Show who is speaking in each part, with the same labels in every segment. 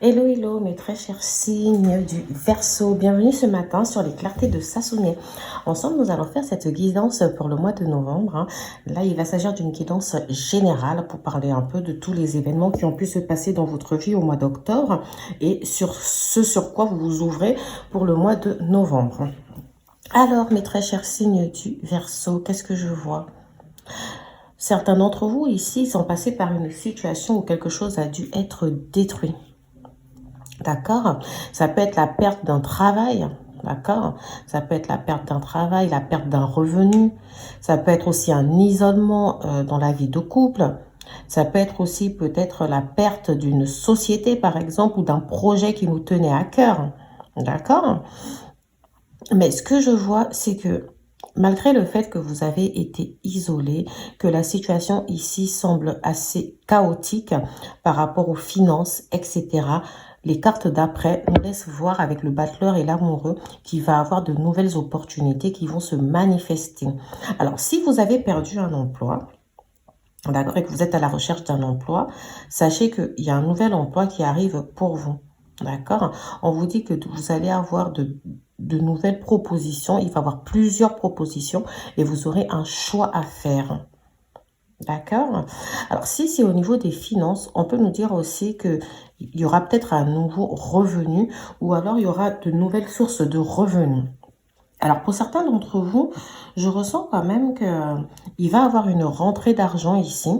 Speaker 1: Hello, hello, mes très chers signes du Verseau. Bienvenue ce matin sur les clartés de Sassounier. Ensemble, nous allons faire cette guidance pour le mois de novembre. Là, il va s'agir d'une guidance générale pour parler un peu de tous les événements qui ont pu se passer dans votre vie au mois d'octobre et sur ce sur quoi vous vous ouvrez pour le mois de novembre. Alors, mes très chers signes du Verseau, qu'est-ce que je vois? Certains d'entre vous ici sont passés par une situation où quelque chose a dû être détruit. D'accord? Ça peut être la perte d'un travail. D'accord? Ça peut être la perte d'un travail, la perte d'un revenu. Ça peut être aussi un isolement dans la vie de couple. Ça peut être aussi peut-être la perte d'une société, par exemple, ou d'un projet qui nous tenait à cœur. D'accord? Mais ce que je vois, c'est que malgré le fait que vous avez été isolé, que la situation ici semble assez chaotique par rapport aux finances, etc., les cartes d'après nous laissent voir avec le battleur et l'amoureux qu'il va avoir de nouvelles opportunités qui vont se manifester. Alors, si vous avez perdu un emploi, d'accord, et que vous êtes à la recherche d'un emploi, sachez qu'il y a un nouvel emploi qui arrive pour vous. D'accord? On vous dit que vous allez avoir de nouvelles propositions. Il va y avoir plusieurs propositions et vous aurez un choix à faire. D'accord? Alors, si c'est au niveau des finances, on peut nous dire aussi qu'il y aura peut-être un nouveau revenu ou alors il y aura de nouvelles sources de revenus. Alors, pour certains d'entre vous, je ressens quand même qu'il va y avoir une rentrée d'argent ici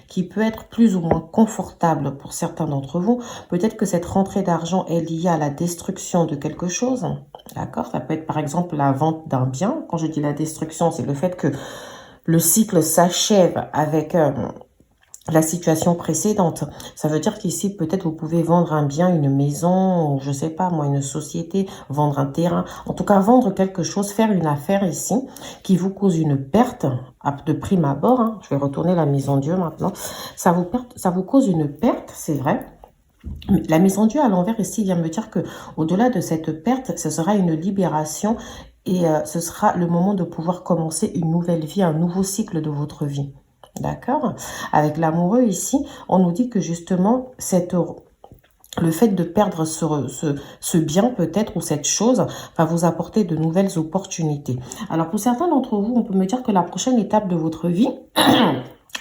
Speaker 1: qui peut être plus ou moins confortable pour certains d'entre vous. Peut-être que cette rentrée d'argent est liée à la destruction de quelque chose. D'accord? Ça peut être par exemple la vente d'un bien. Quand je dis la destruction, c'est le fait que le cycle s'achève avec la situation précédente. Ça veut dire qu'ici, peut-être vous pouvez vendre un bien, une maison, ou je sais pas moi, une société, vendre un terrain. En tout cas, vendre quelque chose, faire une affaire ici qui vous cause une perte de prime abord. Hein. Je vais retourner la maison Dieu maintenant. Ça vous cause une perte, c'est vrai. La maison Dieu à l'envers ici vient me dire que au-delà de cette perte, ce sera une libération et ce sera le moment de pouvoir commencer une nouvelle vie, un nouveau cycle de votre vie. D'accord? Avec l'amoureux ici, on nous dit que justement, le fait de perdre ce bien peut-être ou cette chose va vous apporter de nouvelles opportunités. Alors pour certains d'entre vous, on peut me dire que la prochaine étape de votre vie,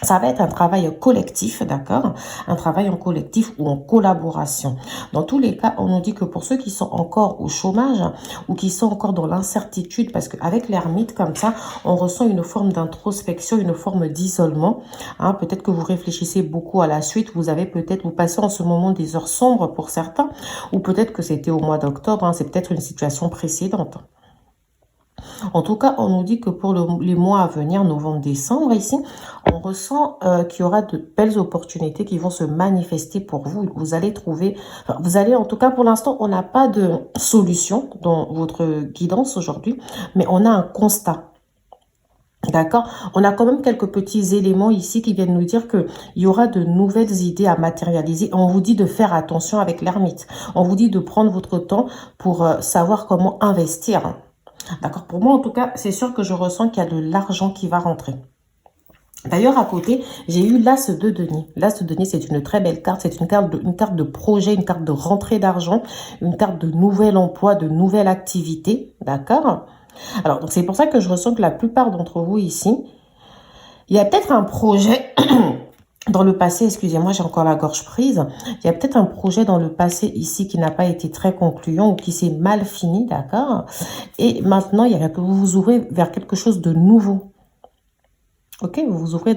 Speaker 1: ça va être un travail collectif, d'accord? Un travail en collectif ou en collaboration. Dans tous les cas, on nous dit que pour ceux qui sont encore au chômage ou qui sont encore dans l'incertitude, parce qu'avec l'ermite comme ça, on ressent une forme d'introspection, une forme d'isolement. Hein, peut-être que vous réfléchissez beaucoup à la suite, vous passez en ce moment des heures sombres pour certains, ou peut-être que c'était au mois d'octobre, hein, c'est peut-être une situation précédente. En tout cas, on nous dit que pour les mois à venir, novembre-décembre, ici, on ressent qu'il y aura de belles opportunités qui vont se manifester pour vous. Vous allez trouver, en tout cas pour l'instant, on n'a pas de solution dans votre guidance aujourd'hui, mais on a un constat. D'accord? On a quand même quelques petits éléments ici qui viennent nous dire qu'il y aura de nouvelles idées à matérialiser. On vous dit de faire attention avec l'ermite. On vous dit de prendre votre temps pour savoir comment investir. D'accord? Pour moi, en tout cas, c'est sûr que je ressens qu'il y a de l'argent qui va rentrer. D'ailleurs, à côté, j'ai eu l'As de denier. L'As de denier, c'est une très belle carte. C'est une carte de projet, une carte de rentrée d'argent, une carte de nouvel emploi, de nouvelle activité. D'accord? Alors, c'est pour ça que je ressens que la plupart d'entre vous ici, il y a peut-être un projet dans le passé, excusez-moi, j'ai encore la gorge prise. Il y a peut-être un projet dans le passé ici qui n'a pas été très concluant ou qui s'est mal fini, d'accord? Et maintenant, vous vous ouvrez vers quelque chose de nouveau. Ok, vous vous ouvrez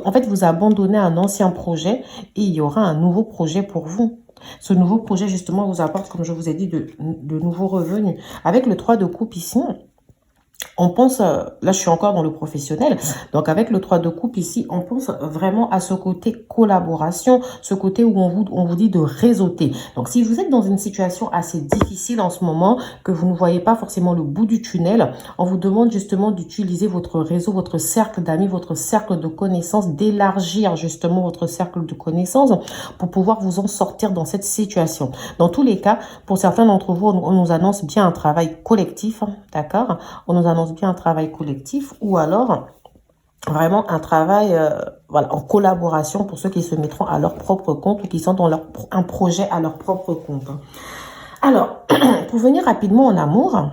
Speaker 1: en fait, vous abandonnez un ancien projet et il y aura un nouveau projet pour vous. Ce nouveau projet, justement, vous apporte, comme je vous ai dit, de nouveaux revenus. Avec le 3 de coupe ici, on pense, là je suis encore dans le professionnel, donc avec le 3 de coupe ici, on pense vraiment à ce côté collaboration, ce côté où on vous dit de réseauter. Donc si vous êtes dans une situation assez difficile en ce moment, que vous ne voyez pas forcément le bout du tunnel, on vous demande justement d'utiliser votre réseau, votre cercle d'amis, votre cercle de connaissances, d'élargir justement votre cercle de connaissances pour pouvoir vous en sortir dans cette situation. Dans tous les cas, pour certains d'entre vous, on nous annonce bien un travail collectif, d'accord? On nous annonce bien un travail collectif ou alors Vraiment un travail voilà, en collaboration pour ceux qui se mettront à leur propre compte ou qui sont dans un projet à leur propre compte. Alors, pour venir rapidement en amour,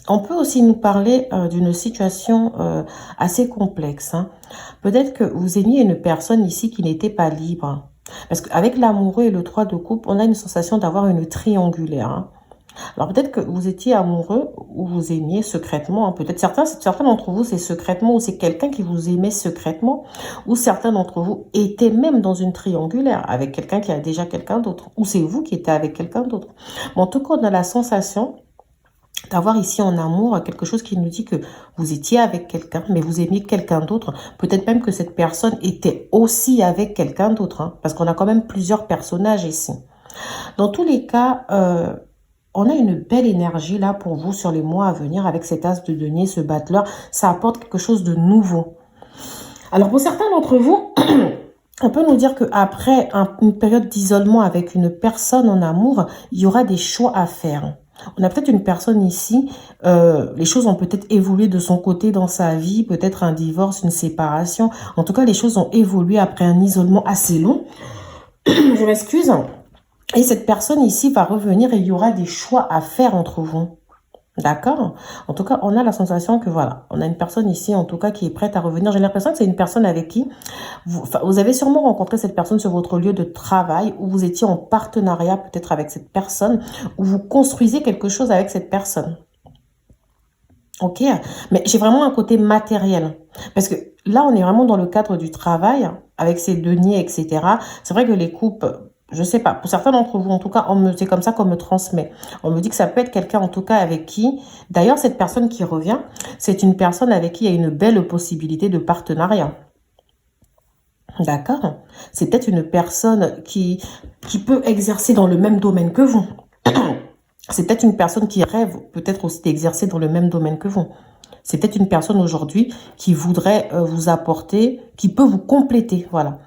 Speaker 1: on peut aussi nous parler d'une situation assez complexe. Hein. Peut-être que vous aimiez une personne ici qui n'était pas libre. Parce qu'avec l'amoureux et le 3 de coupe, on a une sensation d'avoir une triangulaire. Hein. Alors peut-être que vous étiez amoureux ou vous aimiez secrètement. Hein. Peut-être certains d'entre vous, c'est secrètement ou c'est quelqu'un qui vous aimait secrètement. Ou certains d'entre vous étaient même dans une triangulaire avec quelqu'un qui a déjà quelqu'un d'autre. Ou c'est vous qui étiez avec quelqu'un d'autre. Mais en tout cas, on a la sensation d'avoir ici en amour quelque chose qui nous dit que vous étiez avec quelqu'un, mais vous aimiez quelqu'un d'autre. Peut-être même que cette personne était aussi avec quelqu'un d'autre, hein, parce qu'on a quand même plusieurs personnages ici. Dans tous les cas, on a une belle énergie là pour vous sur les mois à venir avec cet as de denier, ce battleur. Ça apporte quelque chose de nouveau. Alors pour certains d'entre vous, on peut nous dire qu'après une période d'isolement avec une personne en amour, il y aura des choix à faire. On a peut-être une personne ici, les choses ont peut-être évolué de son côté dans sa vie, peut-être un divorce, une séparation. En tout cas, les choses ont évolué après un isolement assez long. Je m'excuse. Et cette personne ici va revenir et il y aura des choix à faire entre vous. D'accord? En tout cas, on a la sensation que voilà, on a une personne ici, en tout cas, qui est prête à revenir. J'ai l'impression que c'est une personne avec qui vous avez sûrement rencontré cette personne sur votre lieu de travail où vous étiez en partenariat peut-être avec cette personne, où vous construisez quelque chose avec cette personne. Ok? Mais j'ai vraiment un côté matériel. Parce que là, on est vraiment dans le cadre du travail, avec ces deniers, etc. C'est vrai que les couples... Je sais pas, pour certains d'entre vous, en tout cas, c'est comme ça qu'on me transmet. On me dit que ça peut être quelqu'un, en tout cas, avec qui... D'ailleurs, cette personne qui revient, c'est une personne avec qui il y a une belle possibilité de partenariat. D'accord? C'est peut-être une personne qui peut exercer dans le même domaine que vous. C'est peut-être une personne qui rêve peut-être aussi d'exercer dans le même domaine que vous. C'est peut-être une personne aujourd'hui qui voudrait vous apporter, qui peut vous compléter. Voilà.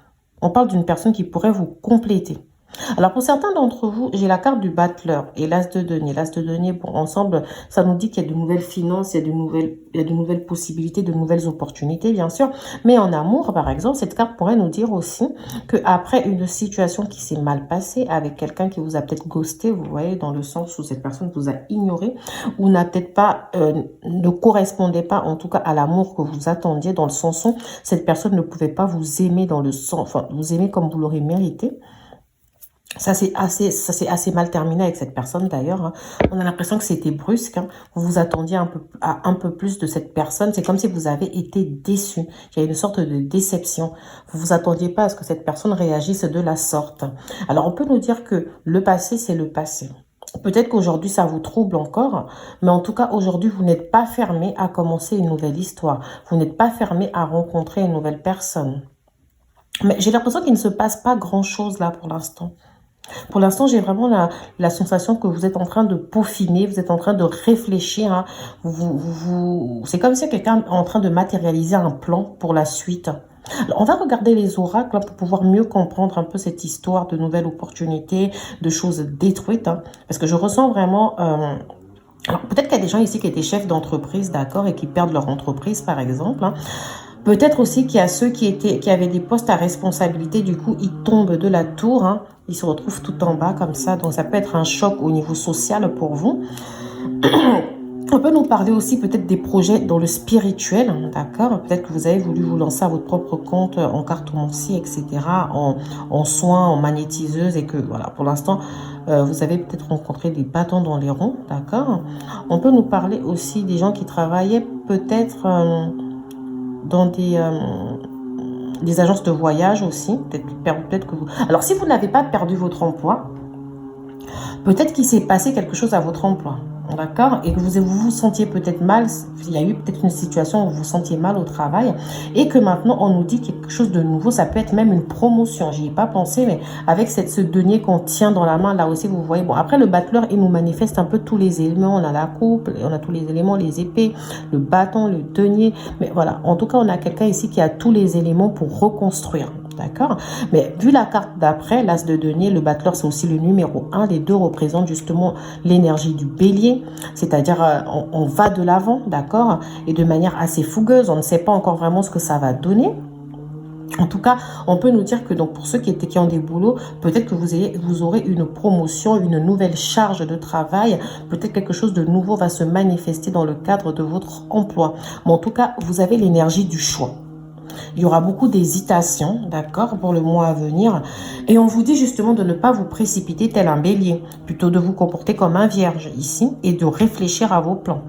Speaker 1: On parle d'une personne qui pourrait vous compléter. Alors pour certains d'entre vous, j'ai la carte du battleur et l'as de denier. L'as de denier, bon, ensemble, ça nous dit qu'il y a de nouvelles finances, il y a de nouvelles possibilités, de nouvelles opportunités, bien sûr. Mais en amour, par exemple, cette carte pourrait nous dire aussi qu'après une situation qui s'est mal passée avec quelqu'un qui vous a peut-être ghosté, vous voyez, dans le sens où cette personne vous a ignoré ou n'a peut-être pas, ne correspondait pas en tout cas à l'amour que vous attendiez, dans le sens où cette personne ne pouvait pas vous aimer dans le sens, enfin, vous aimer comme vous l'aurez mérité. Ça s'est assez mal terminé avec cette personne d'ailleurs. Hein. On a l'impression que c'était brusque. Hein. Vous vous attendiez à un peu plus de cette personne. C'est comme si vous avez été déçu. Il y a une sorte de déception. Vous vous attendiez pas à ce que cette personne réagisse de la sorte. Alors on peut nous dire que le passé, c'est le passé. Peut-être qu'aujourd'hui, ça vous trouble encore, mais en tout cas, aujourd'hui, vous n'êtes pas fermé à commencer une nouvelle histoire. Vous n'êtes pas fermé à rencontrer une nouvelle personne. Mais j'ai l'impression qu'il ne se passe pas grand-chose là pour l'instant. Pour l'instant, j'ai vraiment la sensation que vous êtes en train de peaufiner, vous êtes en train de réfléchir. Hein. C'est comme si quelqu'un est en train de matérialiser un plan pour la suite. Alors, on va regarder les oracles pour pouvoir mieux comprendre un peu cette histoire de nouvelles opportunités, de choses détruites. Hein, parce que je ressens vraiment... alors, peut-être qu'il y a des gens ici qui étaient chefs d'entreprise, d'accord, et qui perdent leur entreprise, par exemple. Hein. Peut-être aussi qu'il y a ceux qui avaient des postes à responsabilité, du coup, ils tombent de la tour, hein, ils se retrouvent tout en bas comme ça, donc ça peut être un choc au niveau social pour vous. On peut nous parler aussi peut-être des projets dans le spirituel, d'accord? Peut-être que vous avez voulu vous lancer à votre propre compte en cartomancie, etc., en soins, en magnétiseuse, et que, voilà, pour l'instant, vous avez peut-être rencontré des bâtons dans les ronds, d'accord? On peut nous parler aussi des gens qui travaillaient peut-être... dans des agences de voyage aussi. Peut-être que vous... Alors, si vous n'avez pas perdu votre emploi, peut-être qu'il s'est passé quelque chose à votre emploi. D'accord? Et que vous vous sentiez peut-être mal. Il y a eu peut-être une situation où vous vous sentiez mal au travail. Et que maintenant, on nous dit quelque chose de nouveau. Ça peut être même une promotion. J'y ai pas pensé, mais avec ce denier qu'on tient dans la main, là aussi, vous voyez. Bon, après, le battleur, il nous manifeste un peu tous les éléments. On a la coupe, on a tous les éléments, les épées, le bâton, le denier. Mais voilà. En tout cas, on a quelqu'un ici qui a tous les éléments pour reconstruire. D'accord? Mais vu la carte d'après, l'as de denier, le battleur, c'est aussi le numéro 1. Les deux représentent justement l'énergie du bélier. C'est-à-dire, on va de l'avant, d'accord? Et de manière assez fougueuse. On ne sait pas encore vraiment ce que ça va donner. En tout cas, on peut nous dire que donc pour ceux qui ont des boulots, peut-être que vous aurez une promotion, une nouvelle charge de travail. Peut-être quelque chose de nouveau va se manifester dans le cadre de votre emploi. Mais en tout cas, vous avez l'énergie du choix. Il y aura beaucoup d'hésitation, d'accord, pour le mois à venir. Et on vous dit justement de ne pas vous précipiter tel un bélier. Plutôt de vous comporter comme un vierge ici et de réfléchir à vos plans.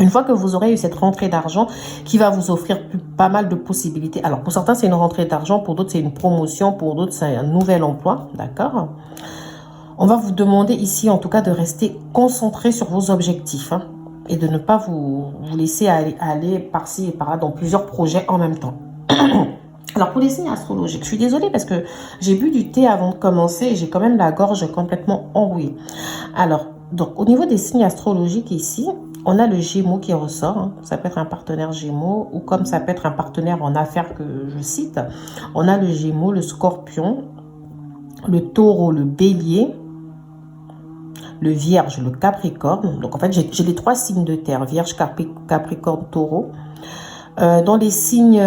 Speaker 1: Une fois que vous aurez eu cette rentrée d'argent qui va vous offrir pas mal de possibilités. Alors, pour certains, c'est une rentrée d'argent. Pour d'autres, c'est une promotion. Pour d'autres, c'est un nouvel emploi. D'accord? On va vous demander ici, en tout cas, de rester concentré sur vos objectifs. Hein, et de ne pas vous laisser aller par-ci et par-là dans plusieurs projets en même temps. Alors, pour les signes astrologiques, je suis désolée parce que j'ai bu du thé avant de commencer et j'ai quand même la gorge complètement enrouée. Alors, donc, au niveau des signes astrologiques ici, on a le Gémeaux qui ressort. Hein. Ça peut être un partenaire Gémeaux ou comme ça peut être un partenaire en affaires que je cite. On a le Gémeaux, le Scorpion, le Taureau, le Bélier, le Vierge, le Capricorne. Donc en fait, j'ai les 3 signes de terre. Vierge, Capricorne, Taureau. Dans les signes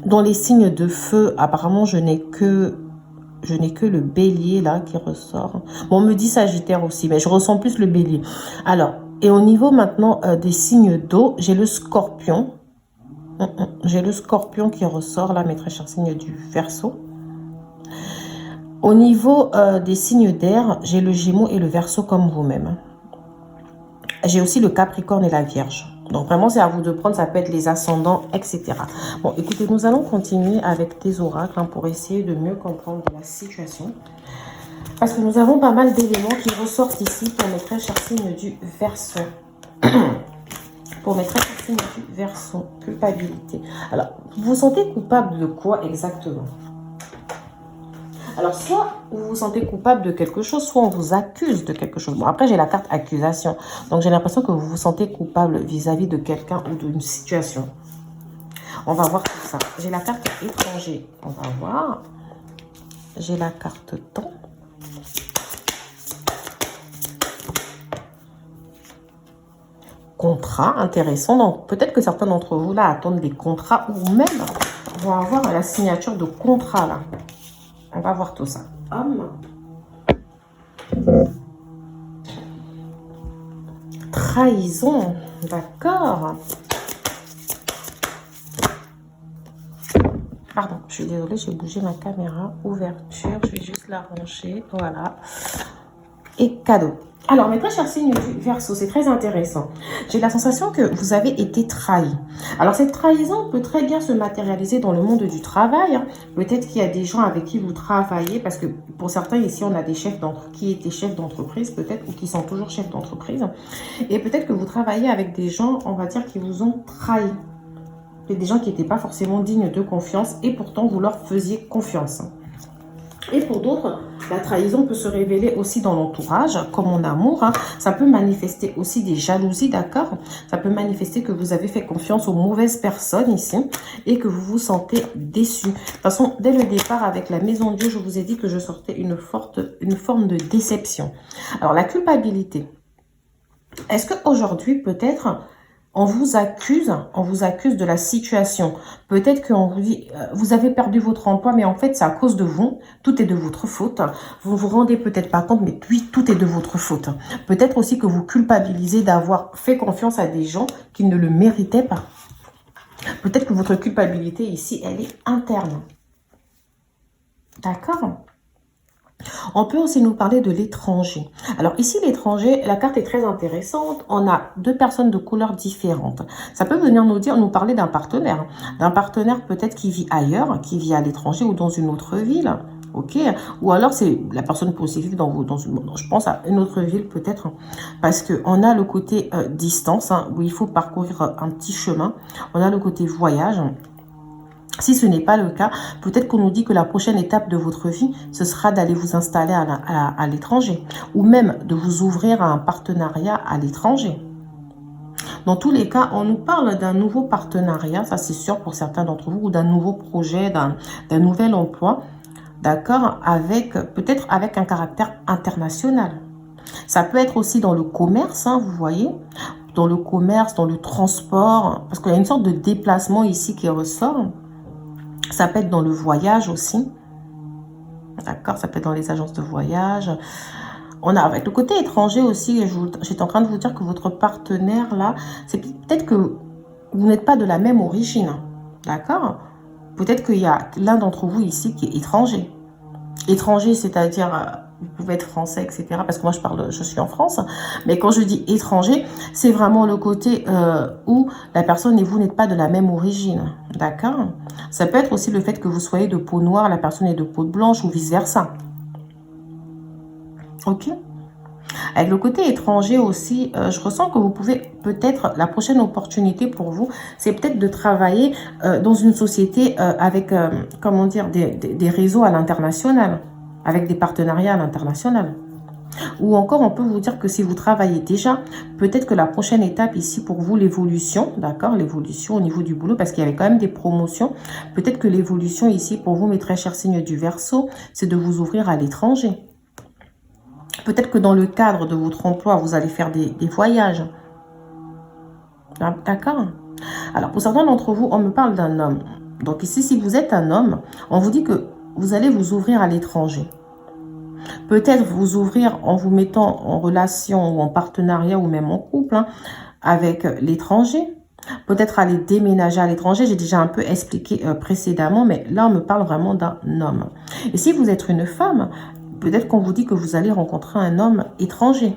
Speaker 1: de feu, apparemment, je n'ai que le bélier là qui ressort. Bon, on me dit Sagittaire aussi, mais je ressens plus le bélier. Alors, et au niveau maintenant des signes d'eau, j'ai le Scorpion. J'ai le Scorpion qui ressort là, mes très chers signes du Verseau. Au niveau des signes d'air, j'ai le Gémeaux et le Verseau comme vous-même. J'ai aussi le Capricorne et la Vierge. Donc vraiment, c'est à vous de prendre, ça peut être les ascendants, etc. Bon, écoutez, nous allons continuer avec des oracles pour essayer de mieux comprendre la situation. Parce que nous avons pas mal d'éléments qui ressortent ici pour mes très chers signes du Verseau. Pour mes très chers signes du Verseau, culpabilité. Alors, vous vous sentez coupable de quoi exactement? Alors, soit vous vous sentez coupable de quelque chose, soit on vous accuse de quelque chose. Bon, après, j'ai la carte accusation. Donc, j'ai l'impression que vous vous sentez coupable vis-à-vis de quelqu'un ou d'une situation. On va voir tout ça. J'ai la carte étranger. On va voir. J'ai la carte temps. Contrat, intéressant. Donc, peut-être que certains d'entre vous, là, attendent des contrats ou même vont avoir la signature de contrat, là. On va voir tout ça. Homme. Trahison. D'accord. Pardon, je suis désolée, j'ai bougé ma caméra. Ouverture, je vais juste la ranger. Voilà. Et cadeau. Alors, mes très chers signes du Verseau, c'est très intéressant. J'ai la sensation que vous avez été trahi. Alors, cette trahison peut très bien se matérialiser dans le monde du travail. Hein. Peut-être qu'il y a des gens avec qui vous travaillez, parce que pour certains ici, on a des chefs qui étaient chefs d'entreprise, peut-être, ou qui sont toujours chefs d'entreprise. Et peut-être que vous travaillez avec des gens, on va dire, qui vous ont trahi. Des gens qui n'étaient pas forcément dignes de confiance, et pourtant, vous leur faisiez confiance. Et pour d'autres, la trahison peut se révéler aussi dans l'entourage, comme en amour. Hein. Ça peut manifester aussi des jalousies, d'accord? Ça peut manifester que vous avez fait confiance aux mauvaises personnes ici et que vous vous sentez déçu. De toute façon, dès le départ, avec la Maison de Dieu, je vous ai dit que je sortais une forme de déception. Alors, la culpabilité. Est-ce qu'aujourd'hui, peut-être... on vous accuse de la situation. Peut-être qu'on vous dit, vous avez perdu votre emploi, mais en fait, c'est à cause de vous. Tout est de votre faute. Vous ne vous rendez peut-être pas compte, mais puis tout est de votre faute. Peut-être aussi que vous culpabilisez d'avoir fait confiance à des gens qui ne le méritaient pas. Peut-être que votre culpabilité ici, elle est interne. D'accord ? On peut aussi nous parler de l'étranger. Alors ici, l'étranger, la carte est très intéressante. On a 2 personnes de couleurs différentes. Ça peut venir nous parler d'un partenaire. D'un partenaire peut-être qui vit ailleurs, qui vit à l'étranger ou dans une autre ville. Ok, ou alors c'est la personne peut aussi vivre je pense à une autre ville peut-être, parce que on a le côté distance, hein, où il faut parcourir un petit chemin. On a le côté voyage. Si ce n'est pas le cas, peut-être qu'on nous dit que la prochaine étape de votre vie, ce sera d'aller vous installer à l'étranger ou même de vous ouvrir à un partenariat à l'étranger. Dans tous les cas, on nous parle d'un nouveau partenariat, ça c'est sûr pour certains d'entre vous, ou d'un nouveau projet, d'un nouvel emploi, d'accord, avec peut-être avec un caractère international. Ça peut être aussi dans le commerce, hein, vous voyez, dans le commerce, dans le transport, parce qu'il y a une sorte de déplacement ici qui ressort. Ça peut être dans le voyage aussi, d'accord, ça peut être dans les agences de voyage. On a avec le côté étranger aussi, j'étais en train de vous dire que votre partenaire là, c'est peut-être que vous n'êtes pas de la même origine, d'accord? Peut-être qu'il y a l'un d'entre vous ici qui est étranger. Étranger, c'est-à-dire, vous pouvez être français, etc. Parce que moi, je suis en France. Mais quand je dis étranger, c'est vraiment le côté où la personne et vous n'êtes pas de la même origine, d'accord? Ça peut être aussi le fait que vous soyez de peau noire, la personne est de peau blanche ou vice-versa. Ok. Avec le côté étranger aussi, je ressens que vous pouvez peut-être, la prochaine opportunité pour vous, c'est peut-être de travailler dans une société avec, comment dire, des réseaux à l'international, avec des partenariats à l'international. Ou encore, on peut vous dire que si vous travaillez déjà, peut-être que la prochaine étape ici pour vous, l'évolution, d'accord, l'évolution au niveau du boulot, parce qu'il y avait quand même des promotions, peut-être que l'évolution ici pour vous, mes très chers signes du Verseau, c'est de vous ouvrir à l'étranger. Peut-être que dans le cadre de votre emploi, vous allez faire des voyages. D'accord? Alors, pour certains d'entre vous, on me parle d'un homme. Donc ici, si vous êtes un homme, on vous dit que vous allez vous ouvrir à l'étranger. Peut-être vous ouvrir en vous mettant en relation ou en partenariat ou même en couple hein, avec l'étranger. Peut-être aller déménager à l'étranger. J'ai déjà un peu expliqué précédemment, mais là, on me parle vraiment d'un homme. Et si vous êtes une femme, peut-être qu'on vous dit que vous allez rencontrer un homme étranger.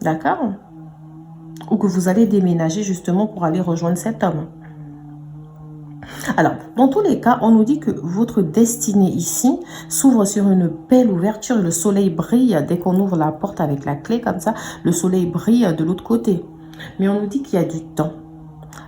Speaker 1: D'accord? Ou que vous allez déménager justement pour aller rejoindre cet homme. Alors, dans tous les cas, on nous dit que votre destinée ici s'ouvre sur une belle ouverture. Le soleil brille dès qu'on ouvre la porte avec la clé, comme ça, le soleil brille de l'autre côté. Mais on nous dit qu'il y a du temps.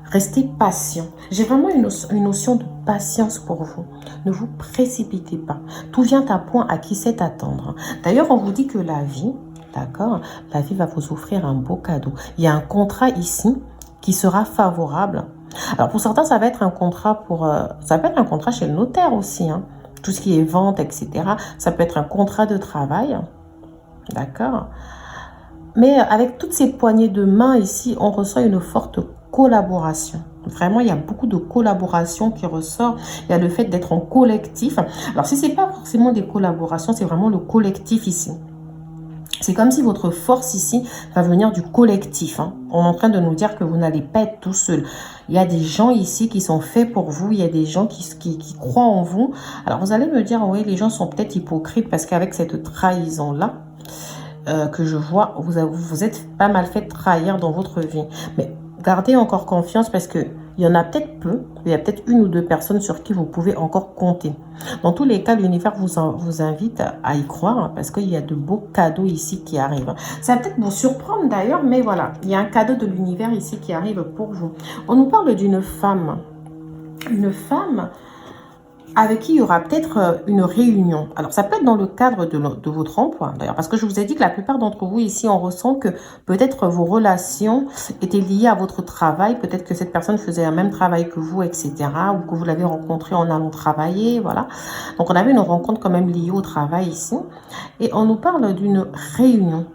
Speaker 1: Restez patient. J'ai vraiment une notion de patience pour vous. Ne vous précipitez pas. Tout vient à point à qui sait attendre. D'ailleurs, on vous dit que la vie, d'accord, la vie va vous offrir un beau cadeau. Il y a un contrat ici qui sera favorable. Alors, pour certains, ça va être un contrat ça peut être un contrat chez le notaire aussi, hein. Tout ce qui est vente, etc. Ça peut être un contrat de travail. D'accord. Mais avec toutes ces poignées de main ici, on ressent une forte collaboration. Vraiment, il y a beaucoup de collaboration qui ressort. Il y a le fait d'être en collectif. Alors, si ce n'est pas forcément des collaborations, c'est vraiment le collectif ici. C'est comme si votre force ici va venir du collectif. Hein. On est en train de nous dire que vous n'allez pas être tout seul. Il y a des gens ici qui sont faits pour vous. Il y a des gens qui croient en vous. Alors, vous allez me dire, oui, les gens sont peut-être hypocrites parce qu'avec cette trahison-là, que je vois, vous êtes pas mal fait trahir dans votre vie. Mais gardez encore confiance parce que il y en a peut-être peu, il y a peut-être une ou deux personnes sur qui vous pouvez encore compter. Dans tous les cas, l'univers vous invite à y croire hein, parce qu'il y a de beaux cadeaux ici qui arrivent. Ça va peut-être vous surprendre d'ailleurs, mais voilà, il y a un cadeau de l'univers ici qui arrive pour vous. On nous parle d'une femme. Une femme avec qui il y aura peut-être une réunion. Alors, ça peut être dans le cadre de votre emploi, d'ailleurs, parce que je vous ai dit que la plupart d'entre vous ici, on ressent que peut-être vos relations étaient liées à votre travail, peut-être que cette personne faisait le même travail que vous, etc., ou que vous l'avez rencontré en allant travailler, voilà. Donc, on avait une rencontre quand même liée au travail ici, et on nous parle d'une réunion.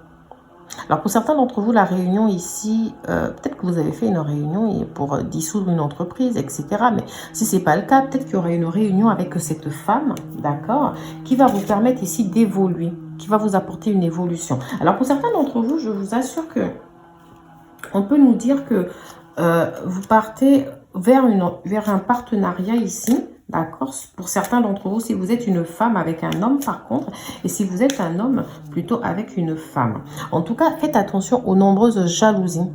Speaker 1: Alors, pour certains d'entre vous, la réunion ici, peut-être que vous avez fait une réunion pour dissoudre une entreprise, etc. Mais si ce n'est pas le cas, peut-être qu'il y aura une réunion avec cette femme, d'accord, qui va vous permettre ici d'évoluer, qui va vous apporter une évolution. Alors, pour certains d'entre vous, je vous assure que on peut nous dire que vous partez vers un partenariat ici. D'accord. Pour certains d'entre vous, si vous êtes une femme avec un homme par contre, et si vous êtes un homme plutôt avec une femme. En tout cas, faites attention aux nombreuses jalousies.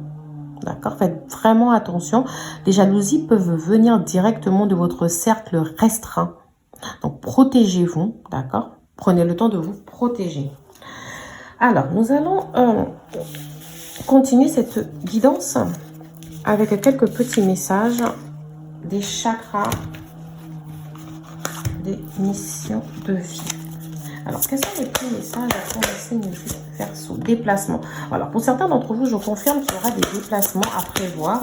Speaker 1: D'accord. Faites vraiment attention. Les jalousies peuvent venir directement de votre cercle restreint. Donc, protégez-vous. D'accord. Prenez le temps de vous protéger. Alors, nous allons continuer cette guidance avec quelques petits messages des chakras. Des missions de vie. Alors, quels sont les petits messages pour le signe du Verseau? Déplacement. Alors, pour certains d'entre vous, je confirme qu'il y aura des déplacements à prévoir.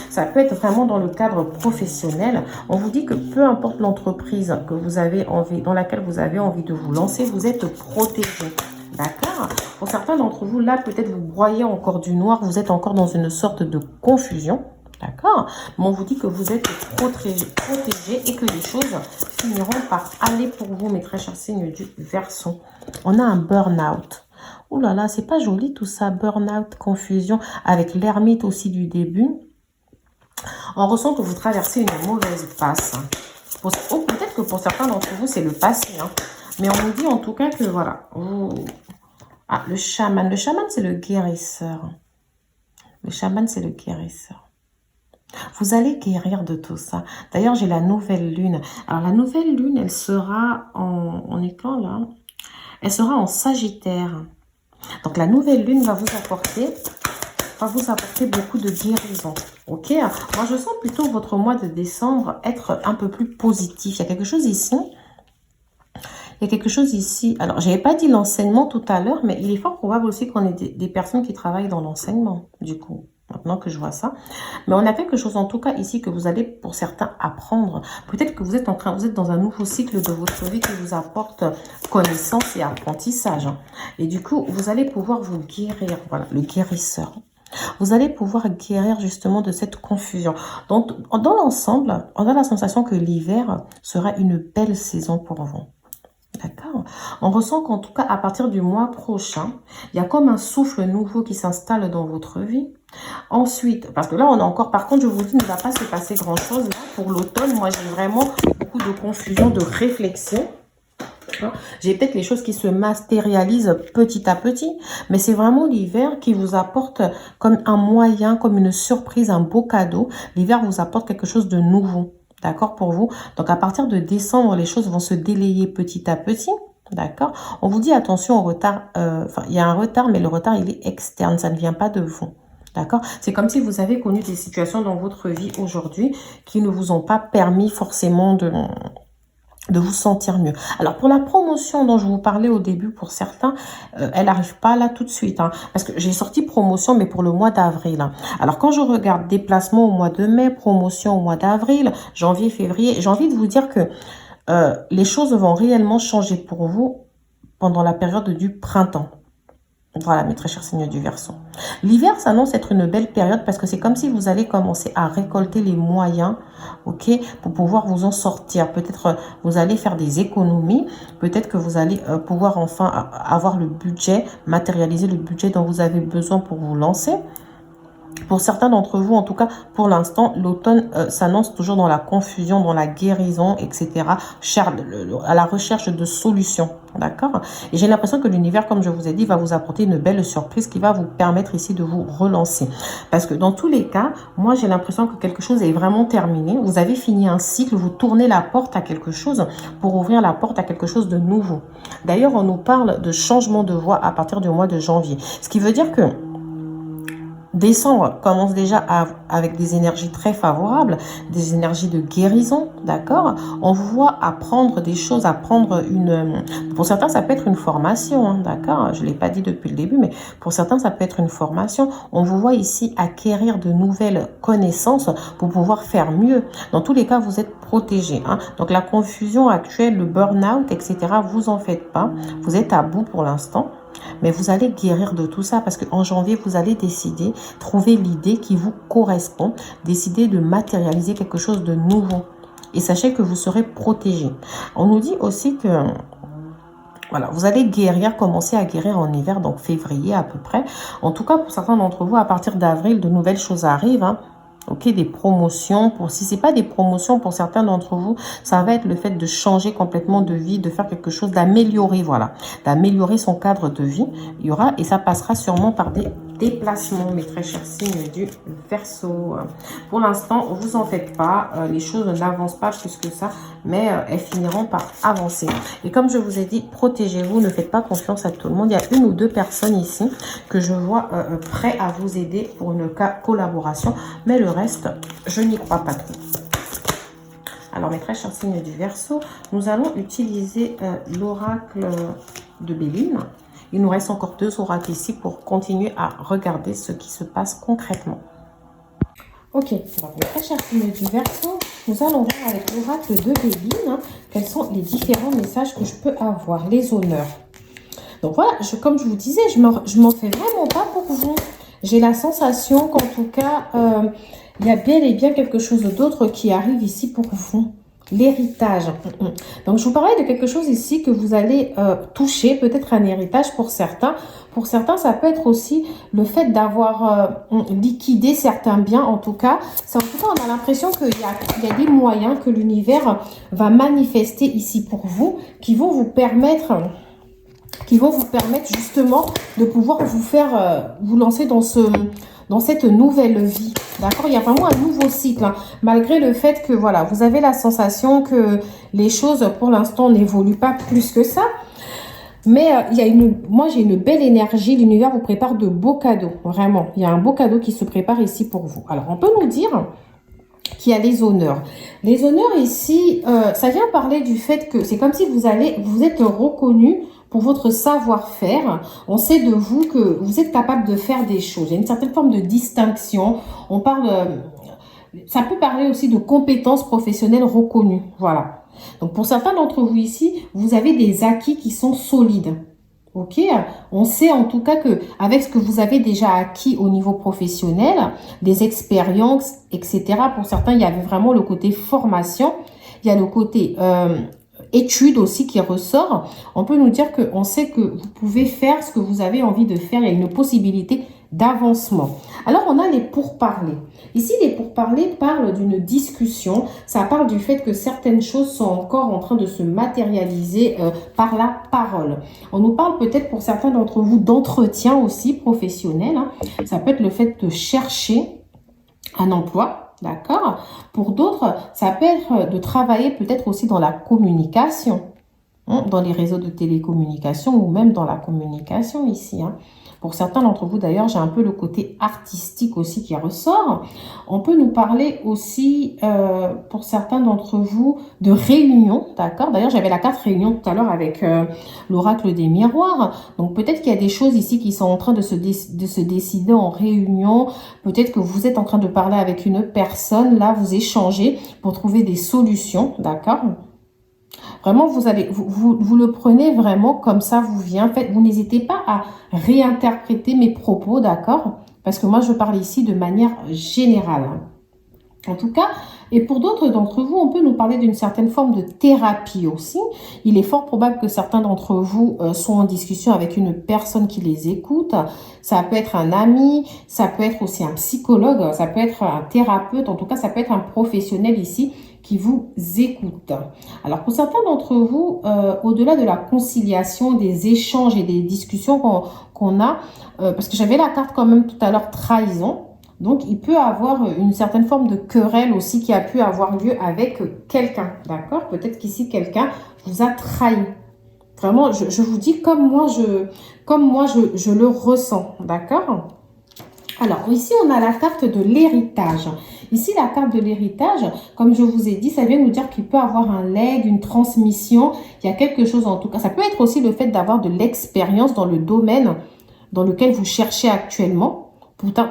Speaker 1: Ça peut être vraiment dans le cadre professionnel. On vous dit que peu importe l'entreprise que vous avez envie, dans laquelle vous avez envie de vous lancer, vous êtes protégé. D'accord? Pour certains d'entre vous, là, peut-être vous broyez encore du noir, vous êtes encore dans une sorte de confusion. D'accord? Mais on vous dit que vous êtes protégé et que les choses finiront par aller pour vous, mes très chers signes du Verseau. On a un burn-out. Ouh là là, c'est pas joli tout ça, burn-out, confusion, avec l'ermite aussi du début. On ressent que vous traversez une mauvaise passe. Peut-être que pour certains d'entre vous, c'est le passé. Hein. Mais on nous dit en tout cas que voilà. Ah, le chaman. Le chaman, c'est le guérisseur. Le chaman, c'est le guérisseur. Vous allez guérir de tout ça. D'ailleurs, j'ai la nouvelle lune. Alors, la nouvelle lune, elle sera on est quand là? Elle sera en Sagittaire. Donc, la nouvelle lune va vous apporter beaucoup de guérison. Ok, moi je sens plutôt votre mois de décembre être un peu plus positif. Il y a quelque chose ici. Il y a quelque chose ici. Alors, je n'avais pas dit l'enseignement tout à l'heure, mais il est fort probable aussi qu'on ait des personnes qui travaillent dans l'enseignement, du coup. Maintenant que je vois ça. Mais on a quelque chose en tout cas ici que vous allez pour certains apprendre. Peut-être que vous êtes dans un nouveau cycle de votre vie qui vous apporte connaissance et apprentissage. Et du coup, vous allez pouvoir vous guérir. Voilà, le guérisseur. Vous allez pouvoir guérir justement de cette confusion. Donc, dans l'ensemble, on a la sensation que l'hiver sera une belle saison pour vous. D'accord? On ressent qu'en tout cas, à partir du mois prochain, il y a comme un souffle nouveau qui s'installe dans votre vie. Ensuite, parce que là, on a encore, par contre, je vous dis, il ne va pas se passer grand-chose. Là, pour l'automne, moi, j'ai vraiment beaucoup de confusion, de réflexion. J'ai peut-être les choses qui se matérialisent petit à petit, mais c'est vraiment l'hiver qui vous apporte comme un moyen, comme une surprise, un beau cadeau. L'hiver vous apporte quelque chose de nouveau, d'accord pour vous? Donc à partir de décembre, les choses vont se délayer petit à petit. D'accord? On vous dit attention au retard. Il y a un retard, mais le retard, il est externe. Ça ne vient pas de vous. D'accord? C'est comme si vous avez connu des situations dans votre vie aujourd'hui qui ne vous ont pas permis forcément de vous sentir mieux. Alors, pour la promotion dont je vous parlais au début, pour certains, elle n'arrive pas là tout de suite. Hein, parce que j'ai sorti promotion, mais pour le mois d'avril. Hein. Alors, quand je regarde déplacement au mois de mai, promotion au mois d'avril, janvier, février, j'ai envie de vous dire que les choses vont réellement changer pour vous pendant la période du printemps. Voilà, mes très chers signes du Verseau. L'hiver s'annonce être une belle période parce que c'est comme si vous allez commencer à récolter les moyens, ok, pour pouvoir vous en sortir. Peut-être vous allez faire des économies, peut-être que vous allez pouvoir enfin avoir le budget, matérialiser le budget dont vous avez besoin pour vous lancer. Pour certains d'entre vous, en tout cas, pour l'instant, l'automne s'annonce toujours dans la confusion, dans la guérison, etc. À la recherche de solutions, d'accord? Et j'ai l'impression que l'univers, comme je vous ai dit, va vous apporter une belle surprise qui va vous permettre ici de vous relancer. Parce que dans tous les cas, moi, j'ai l'impression que quelque chose est vraiment terminé. Vous avez fini un cycle, vous tournez la porte à quelque chose pour ouvrir la porte à quelque chose de nouveau. D'ailleurs, on nous parle de changement de voie à partir du mois de janvier. Ce qui veut dire que décembre commence déjà avec des énergies très favorables, des énergies de guérison, d'accord? On vous voit apprendre des choses, apprendre pour certains, ça peut être une formation, hein, d'accord? Je ne l'ai pas dit depuis le début, mais pour certains, ça peut être une formation. On vous voit ici acquérir de nouvelles connaissances pour pouvoir faire mieux. Dans tous les cas, vous êtes protégé. Hein? Donc, la confusion actuelle, le burn-out, etc., vous en faites pas. Vous êtes à bout pour l'instant. Mais vous allez guérir de tout ça parce qu'en janvier, vous allez décider, trouver l'idée qui vous correspond, décider de matérialiser quelque chose de nouveau. Et sachez que vous serez protégé. On nous dit aussi que voilà, vous allez guérir, commencer à guérir en hiver, donc février à peu près. En tout cas, pour certains d'entre vous, à partir d'avril, de nouvelles choses arrivent. Hein. Ok, des promotions. Si ce n'est pas des promotions pour certains d'entre vous, ça va être le fait de changer complètement de vie, de faire quelque chose, d'améliorer, voilà. D'améliorer son cadre de vie. Il y aura, et ça passera sûrement par des déplacements, mes très chers signes du Verseau. Pour l'instant, vous en faites pas. Les choses n'avancent pas plus que ça, mais elles finiront par avancer. Et comme je vous ai dit, protégez-vous, ne faites pas confiance à tout le monde. Il y a une ou deux personnes ici que je vois prêts à vous aider pour une collaboration, mais le reste, je n'y crois pas trop. Alors, mes très chers signes du Verseau, nous allons utiliser l'oracle de Béline. Il nous reste encore 2 oracles ici pour continuer à regarder ce qui se passe concrètement. Ok, donc mes très chers signes du Verseau, nous allons voir avec l'oracle de Béline quels sont les différents messages que je peux avoir, les honneurs. Donc voilà, comme je vous disais, je m'en fais vraiment pas pour vous. J'ai la sensation qu'en tout cas, il y a bel et bien quelque chose d'autre qui arrive ici pour vous. L'héritage. Donc, je vous parlais de quelque chose ici que vous allez toucher, peut-être un héritage pour certains. Pour certains, ça peut être aussi le fait d'avoir liquidé certains biens. En tout cas, on a l'impression qu'il y a des moyens que l'univers va manifester ici pour vous qui vont vous permettre justement de pouvoir vous faire vous lancer dans cette nouvelle vie. D'accord? Il y a vraiment un nouveau cycle. Hein, malgré le fait que voilà, vous avez la sensation que les choses pour l'instant n'évoluent pas plus que ça. Mais moi j'ai une belle énergie. L'univers vous prépare de beaux cadeaux. Vraiment. Il y a un beau cadeau qui se prépare ici pour vous. Alors on peut nous dire qu'il y a les honneurs. Les honneurs ici, ça vient parler du fait que c'est comme si vous êtes reconnu pour votre savoir-faire. On sait de vous que vous êtes capable de faire des choses. Il y a une certaine forme de distinction. Ça peut parler aussi de compétences professionnelles reconnues. Voilà. Donc pour certains d'entre vous ici, vous avez des acquis qui sont solides. Ok, on sait en tout cas que avec ce que vous avez déjà acquis au niveau professionnel, des expériences, etc. Pour certains, il y avait vraiment le côté formation. Il y a le côté études aussi qui ressort. On peut nous dire qu'on sait que vous pouvez faire ce que vous avez envie de faire. Il y a une possibilité d'avancement. Alors, on a les pourparlers. Ici, les pourparlers parlent d'une discussion. Ça parle du fait que certaines choses sont encore en train de se matérialiser par la parole. On nous parle peut-être pour certains d'entre vous d'entretien aussi professionnel. Hein. Ça peut être le fait de chercher un emploi. D'accord? Pour d'autres, ça peut être de travailler peut-être aussi dans la communication, hein, dans les réseaux de télécommunication ou même dans la communication ici. Hein. Pour certains d'entre vous, d'ailleurs, j'ai un peu le côté artistique aussi qui ressort. On peut nous parler aussi, pour certains d'entre vous, de réunion, d'accord? D'ailleurs, j'avais la carte réunion tout à l'heure avec l'oracle des miroirs. Donc, peut-être qu'il y a des choses ici qui sont en train de se décider en réunion. Peut-être que vous êtes en train de parler avec une personne. Là, vous échangez pour trouver des solutions, d'accord? Vraiment, vous le prenez vraiment comme ça vous vient. En fait, vous n'hésitez pas à réinterpréter mes propos, d'accord? Parce que moi, je parle ici de manière générale. En tout cas, et pour d'autres d'entre vous, on peut nous parler d'une certaine forme de thérapie aussi. Il est fort probable que certains d'entre vous soient en discussion avec une personne qui les écoute. Ça peut être un ami, ça peut être aussi un psychologue, ça peut être un thérapeute. En tout cas, ça peut être un professionnel ici qui vous écoute. Alors, pour certains d'entre vous, au-delà de la conciliation, des échanges et des discussions qu'on a, parce que j'avais la carte quand même tout à l'heure, trahison. Donc, il peut avoir une certaine forme de querelle aussi qui a pu avoir lieu avec quelqu'un, d'accord? Peut-être qu'ici, quelqu'un vous a trahi. Vraiment, je vous dis comme moi, je le ressens, d'accord? Alors, ici, on a la carte de l'héritage. Ici, la carte de l'héritage, comme je vous ai dit, ça vient nous dire qu'il peut avoir un legs, une transmission. Il y a quelque chose en tout cas. Ça peut être aussi le fait d'avoir de l'expérience dans le domaine dans lequel vous cherchez actuellement.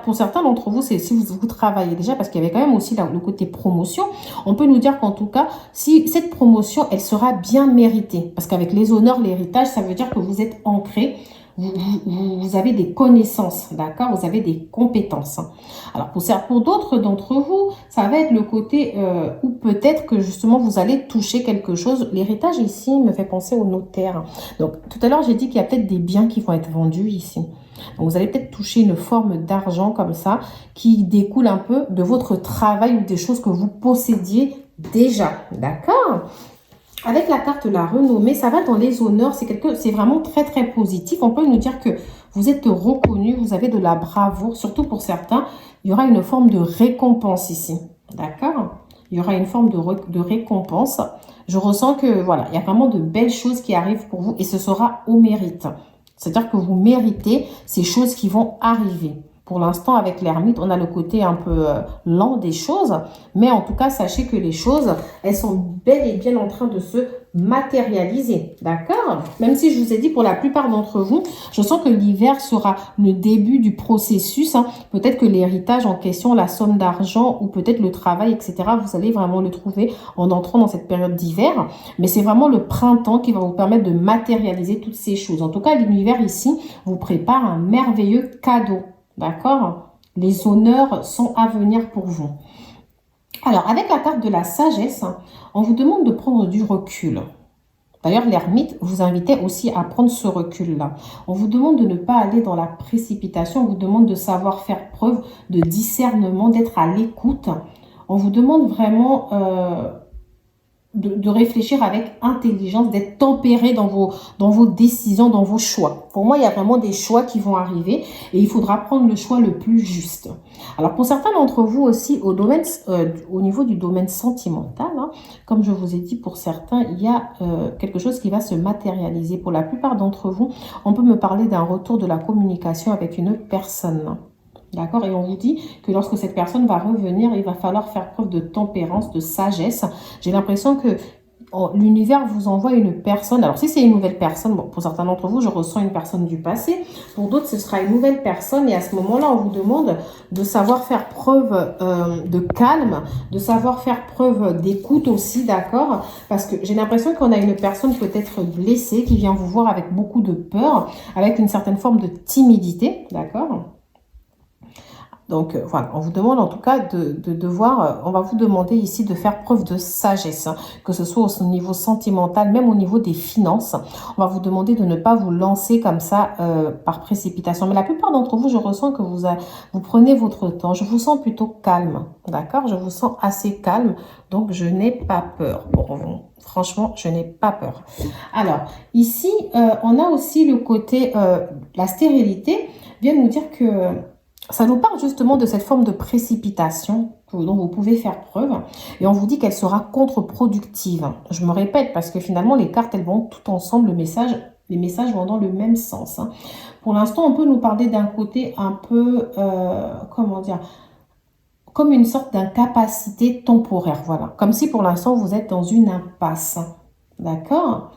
Speaker 1: Pour certains d'entre vous, c'est si vous travaillez déjà, parce qu'il y avait quand même aussi le côté promotion. On peut nous dire qu'en tout cas, si cette promotion, elle sera bien méritée. Parce qu'avec les honneurs, l'héritage, ça veut dire que vous êtes ancré. Vous avez des connaissances, d'accord? Vous avez des compétences. Alors, pour d'autres d'entre vous, ça va être le côté où peut-être que justement, vous allez toucher quelque chose. L'héritage ici me fait penser au notaire. Donc, tout à l'heure, j'ai dit qu'il y a peut-être des biens qui vont être vendus ici. Donc, vous allez peut-être toucher une forme d'argent comme ça qui découle un peu de votre travail ou des choses que vous possédiez déjà, d'accord? Avec la carte la renommée, ça va dans les honneurs, c'est vraiment très très positif. On peut nous dire que vous êtes reconnu, vous avez de la bravoure, surtout pour certains, il y aura une forme de récompense ici, d'accord? Il y aura une forme de récompense. Je ressens que voilà, il y a vraiment de belles choses qui arrivent pour vous et ce sera au mérite. C'est-à-dire que vous méritez ces choses qui vont arriver. Pour l'instant, avec l'ermite, on a le côté un peu lent des choses. Mais en tout cas, sachez que les choses, elles sont bel et bien en train de se matérialiser. D'accord? Même si je vous ai dit, pour la plupart d'entre vous, je sens que l'hiver sera le début du processus. Hein. Peut-être que l'héritage en question, la somme d'argent ou peut-être le travail, etc., vous allez vraiment le trouver en entrant dans cette période d'hiver. Mais c'est vraiment le printemps qui va vous permettre de matérialiser toutes ces choses. En tout cas, l'univers ici vous prépare un merveilleux cadeau. D'accord? Les honneurs sont à venir pour vous. Alors, avec la carte de la sagesse, on vous demande de prendre du recul. D'ailleurs, l'ermite vous invitait aussi à prendre ce recul-là. On vous demande de ne pas aller dans la précipitation. On vous demande de savoir faire preuve de discernement, d'être à l'écoute. On vous demande vraiment de réfléchir avec intelligence, d'être tempéré dans vos décisions, dans vos choix. Pour moi, il y a vraiment des choix qui vont arriver et il faudra prendre le choix le plus juste. Alors, pour certains d'entre vous aussi, au niveau du domaine sentimental, hein, comme je vous ai dit, pour certains, il y a quelque chose qui va se matérialiser. Pour la plupart d'entre vous, on peut me parler d'un retour de la communication avec une personne. D'accord? Et on vous dit que lorsque cette personne va revenir, il va falloir faire preuve de tempérance, de sagesse. J'ai l'impression que l'univers vous envoie une personne. Alors, si c'est une nouvelle personne, bon, pour certains d'entre vous, je ressens une personne du passé. Pour d'autres, ce sera une nouvelle personne. Et à ce moment-là, on vous demande de savoir faire preuve de calme, de savoir faire preuve d'écoute aussi, d'accord? Parce que j'ai l'impression qu'on a une personne peut-être blessée qui vient vous voir avec beaucoup de peur, avec une certaine forme de timidité, d'accord? Donc, voilà, on vous demande en tout cas de voir, on va vous demander ici de faire preuve de sagesse, hein, que ce soit au niveau sentimental, même au niveau des finances. On va vous demander de ne pas vous lancer comme ça par précipitation. Mais la plupart d'entre vous, je ressens que vous prenez votre temps. Je vous sens plutôt calme, d'accord? Je vous sens assez calme, donc je n'ai pas peur pour vous. Franchement, je n'ai pas peur. Alors, ici, on a aussi le côté, la stérilité vient nous dire que ça nous parle justement de cette forme de précipitation dont vous pouvez faire preuve. Et on vous dit qu'elle sera contre-productive. Je me répète parce que finalement, les cartes, elles vont tout ensemble. Les messages vont dans le même sens. Hein. Pour l'instant, on peut nous parler d'un côté un peu, comment dire, comme une sorte d'incapacité temporaire. Voilà. Comme si pour l'instant, vous êtes dans une impasse. D'accord?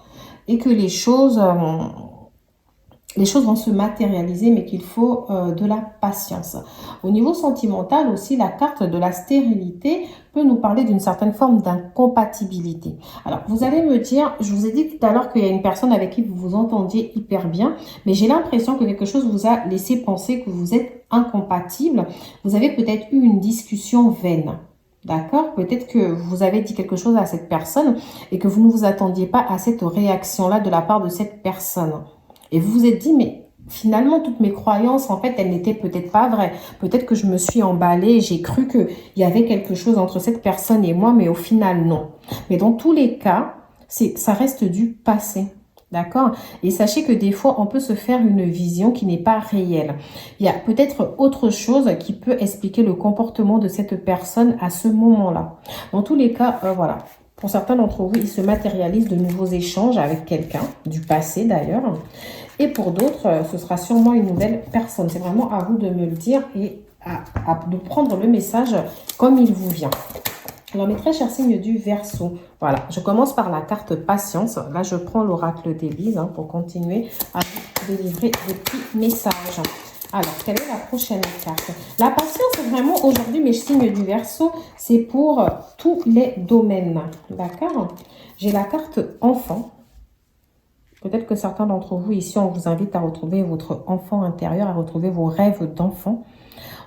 Speaker 1: Et que les choses vont se matérialiser, mais qu'il faut de la patience. Au niveau sentimental aussi, la carte de la stérilité peut nous parler d'une certaine forme d'incompatibilité. Alors, vous allez me dire, je vous ai dit tout à l'heure qu'il y a une personne avec qui vous vous entendiez hyper bien, mais j'ai l'impression que quelque chose vous a laissé penser que vous êtes incompatible. Vous avez peut-être eu une discussion vaine. D'accord? Peut-être que vous avez dit quelque chose à cette personne et que vous ne vous attendiez pas à cette réaction-là de la part de cette personne. Et vous vous êtes dit, mais finalement, toutes mes croyances, en fait, elles n'étaient peut-être pas vraies. Peut-être que je me suis emballée, j'ai cru qu'il y avait quelque chose entre cette personne et moi, mais au final, non. Mais dans tous les cas, ça reste du passé. D'accord? Et sachez que des fois, on peut se faire une vision qui n'est pas réelle. Il y a peut-être autre chose qui peut expliquer le comportement de cette personne à ce moment-là. Dans tous les cas, voilà. Pour certains d'entre vous, il se matérialise de nouveaux échanges avec quelqu'un, du passé d'ailleurs. Et pour d'autres, ce sera sûrement une nouvelle personne. C'est vraiment à vous de me le dire et de prendre le message comme il vous vient. Alors, mes très chers signes du Verseau, voilà, je commence par la carte patience. Là, je prends l'oracle d'Élise pour continuer à vous délivrer des petits messages. Alors, quelle est la prochaine carte? La patience, vraiment, aujourd'hui, mes signes du Verseau, c'est pour tous les domaines. D'accord? J'ai la carte enfant. Peut-être que certains d'entre vous, ici, on vous invite à retrouver votre enfant intérieur, à retrouver vos rêves d'enfant.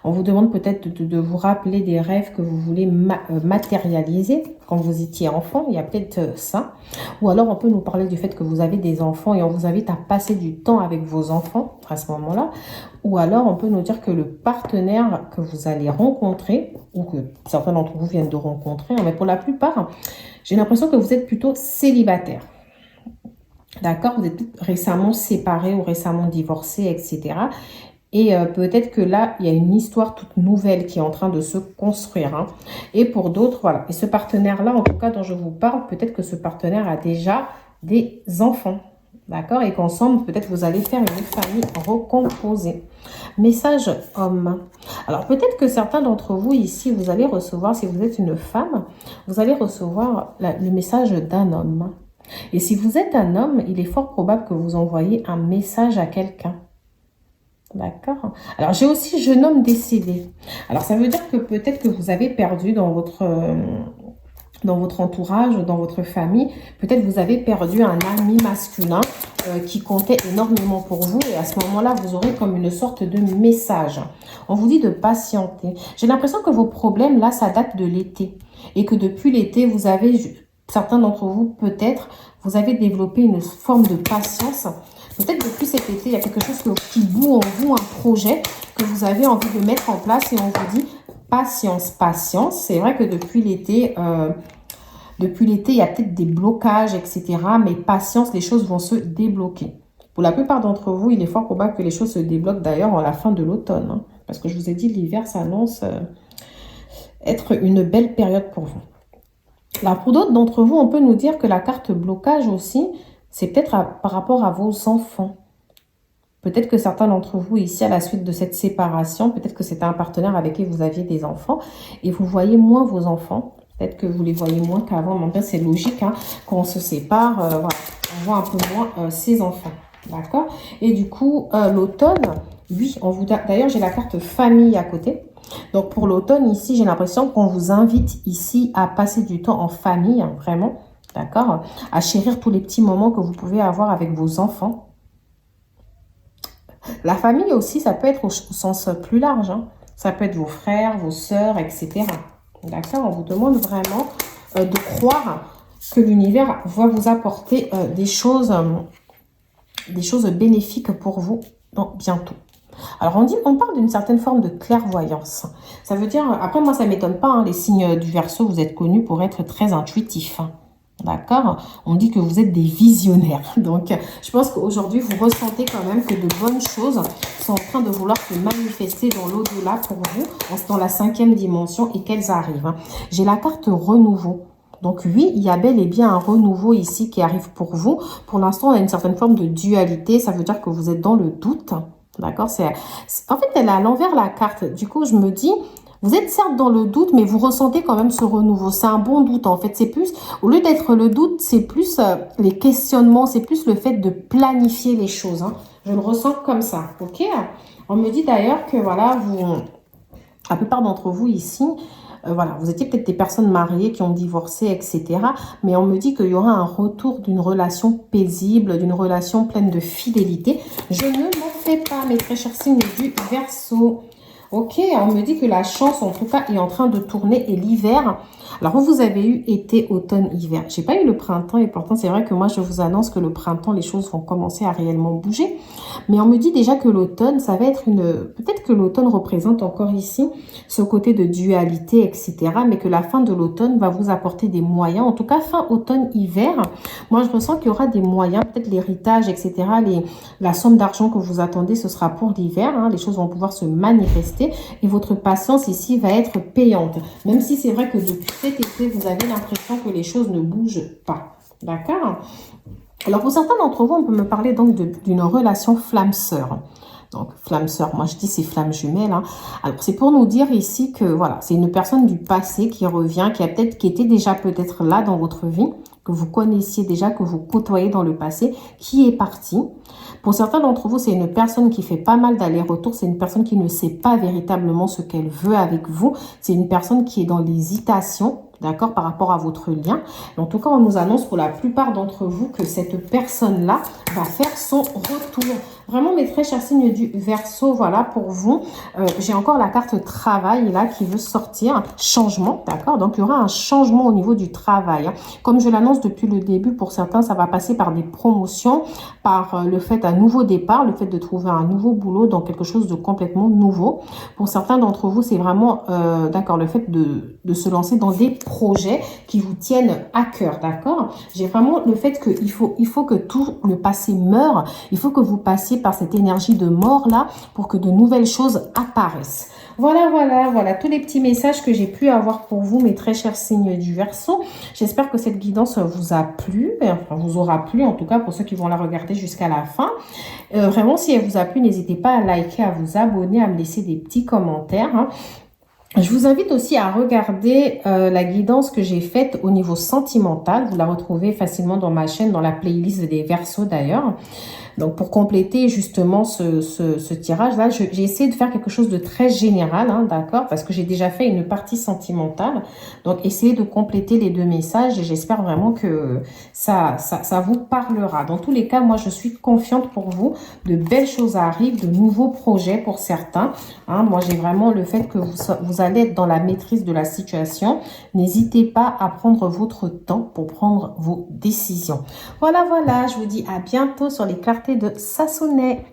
Speaker 1: On vous demande peut-être de vous rappeler des rêves que vous voulez matérialiser quand vous étiez enfant. Il y a peut-être ça. Ou alors, on peut nous parler du fait que vous avez des enfants et on vous invite à passer du temps avec vos enfants à ce moment-là. Ou alors, on peut nous dire que le partenaire que vous allez rencontrer, ou que certains d'entre vous viennent de rencontrer, mais pour la plupart, j'ai l'impression que vous êtes plutôt célibataire. D'accord? Vous êtes récemment séparés ou récemment divorcés, etc. Et peut-être que là, il y a une histoire toute nouvelle qui est en train de se construire. Hein. Et pour d'autres, voilà. Et ce partenaire-là, en tout cas, dont je vous parle, peut-être que ce partenaire a déjà des enfants. D'accord? Et qu'ensemble, peut-être vous allez faire une famille recomposée. Message homme. Alors peut-être que certains d'entre vous ici, vous allez recevoir, si vous êtes une femme, vous allez recevoir le message d'un homme. Et si vous êtes un homme, il est fort probable que vous envoyez un message à quelqu'un. D'accord. Alors j'ai aussi jeune homme décédé. Alors ça veut dire que peut-être que vous avez perdu dans votre entourage, dans votre famille, peut-être vous avez perdu un ami masculin qui comptait énormément pour vous, et à ce moment-là, vous aurez comme une sorte de message. On vous dit de patienter. J'ai l'impression que vos problèmes, là, ça date de l'été, et que depuis l'été, vous avez, certains d'entre vous, peut-être, vous avez développé une forme de patience. Peut-être depuis cet été, il y a quelque chose qui bout en vous, un projet que vous avez envie de mettre en place, et on vous dit patience, patience. C'est vrai que depuis l'été, il y a peut-être des blocages, etc. Mais patience, les choses vont se débloquer. Pour la plupart d'entre vous, il est fort probable que les choses se débloquent d'ailleurs à la fin de l'automne. Hein, parce que je vous ai dit, l'hiver s'annonce être une belle période pour vous. Là, pour d'autres d'entre vous, on peut nous dire que la carte blocage aussi, c'est peut-être par rapport à vos enfants. Peut-être que certains d'entre vous ici, à la suite de cette séparation, peut-être que c'était un partenaire avec qui vous aviez des enfants et vous voyez moins vos enfants. Peut-être que vous les voyez moins qu'avant, mais en fait, c'est logique. Hein, quand on se sépare, voilà, on voit un peu moins ses enfants. D'accord. Et du coup, l'automne, oui, d'ailleurs, j'ai la carte famille à côté. Donc, pour l'automne, ici, j'ai l'impression qu'on vous invite ici à passer du temps en famille, hein, vraiment. D'accord. À chérir tous les petits moments que vous pouvez avoir avec vos enfants. La famille aussi, ça peut être au sens plus large. Hein. Ça peut être vos frères, vos sœurs, etc. D'accord. On vous demande vraiment de croire que l'univers va vous apporter des choses bénéfiques pour vous bientôt. Alors, on parle d'une certaine forme de clairvoyance. Ça veut dire, après moi, ça ne m'étonne pas, hein, les signes du Verseau, vous êtes connus pour être très intuitifs. Hein. D'accord. On dit que vous êtes des visionnaires. Donc, je pense qu'aujourd'hui, vous ressentez quand même que de bonnes choses sont en train de vouloir se manifester dans l'au-delà pour vous, dans la 5e dimension, et qu'elles arrivent. J'ai la carte renouveau. Donc oui, il y a bel et bien un renouveau ici qui arrive pour vous. Pour l'instant, on a une certaine forme de dualité. Ça veut dire que vous êtes dans le doute. D'accord. En fait, elle est à l'envers la carte. Du coup, je me dis... Vous êtes certes dans le doute, mais vous ressentez quand même ce renouveau. C'est un bon doute, en fait. C'est plus, au lieu d'être le doute, c'est plus les questionnements, c'est plus le fait de planifier les choses. Hein. Je le ressens comme ça, ok? On me dit d'ailleurs que, voilà, la plupart d'entre vous ici, voilà, vous étiez peut-être des personnes mariées qui ont divorcé, etc. Mais on me dit qu'il y aura un retour d'une relation paisible, d'une relation pleine de fidélité. Je ne m'en fais pas, mes très chers signes du Verseau. Ok, on me dit que la chance, en tout cas, est en train de tourner, et l'hiver. Alors, vous avez eu été, automne, hiver. J'ai pas eu le printemps, et pourtant, c'est vrai que moi, je vous annonce que le printemps, les choses vont commencer à réellement bouger. Mais on me dit déjà que l'automne, ça va être peut-être que l'automne représente encore ici ce côté de dualité, etc. Mais que la fin de l'automne va vous apporter des moyens. En tout cas, fin automne-hiver, moi, je ressens qu'il y aura des moyens, peut-être l'héritage, etc. La somme d'argent que vous attendez, ce sera pour l'hiver. Hein. Les choses vont pouvoir se manifester. Et votre patience ici va être payante. Même si c'est vrai que depuis cet été, vous avez l'impression que les choses ne bougent pas. D'accord? Alors, pour certains d'entre vous, on peut me parler donc d'une relation flamme-sœur. Donc, flamme-sœur, moi je dis c'est flamme jumelle. Hein. Alors, c'est pour nous dire ici que voilà, c'est une personne du passé qui revient, qui était déjà peut-être là dans votre vie, que vous connaissiez déjà, que vous côtoyez dans le passé, qui est partie. Pour certains d'entre vous, c'est une personne qui fait pas mal d'allers-retours. C'est une personne qui ne sait pas véritablement ce qu'elle veut avec vous. C'est une personne qui est dans l'hésitation, d'accord, par rapport à votre lien. En tout cas, on nous annonce pour la plupart d'entre vous que cette personne-là va faire son retour. Vraiment, mes très chers signes du Verseau, voilà pour vous. J'ai encore la carte travail là qui veut sortir. Changement, d'accord. Donc, il y aura un changement au niveau du travail. Hein. Comme je l'annonce depuis le début, pour certains, ça va passer par des promotions, par le fait d'un nouveau départ, le fait de trouver un nouveau boulot dans quelque chose de complètement nouveau. Pour certains d'entre vous, c'est vraiment, d'accord, le fait de se lancer dans des projets qui vous tiennent à cœur, d'accord. J'ai vraiment le fait qu'il faut que tout le passé meure. Il faut que vous passiez par cette énergie de mort là pour que de nouvelles choses apparaissent. Voilà tous les petits messages que j'ai pu avoir pour vous, mes très chers signes du Verseau. J'espère que cette guidance vous a plu, enfin vous aura plu en tout cas pour ceux qui vont la regarder jusqu'à la fin. Vraiment, si elle vous a plu, n'hésitez pas à liker, à vous abonner, à me laisser des petits commentaires, hein. Je vous invite aussi à regarder la guidance que j'ai faite au niveau sentimental. Vous la retrouvez facilement dans ma chaîne, dans la playlist des Verseaux d'ailleurs. Donc, pour compléter justement ce tirage-là, j'ai essayé de faire quelque chose de très général, hein, d'accord? Parce que j'ai déjà fait une partie sentimentale. Donc, essayez de compléter les deux messages et j'espère vraiment que ça vous parlera. Dans tous les cas, moi, je suis confiante pour vous. De belles choses arrivent, de nouveaux projets pour certains. Hein. Moi, j'ai vraiment le fait que vous allez être dans la maîtrise de la situation. N'hésitez pas à prendre votre temps pour prendre vos décisions. Voilà, je vous dis à bientôt sur les clartés de Sassonet.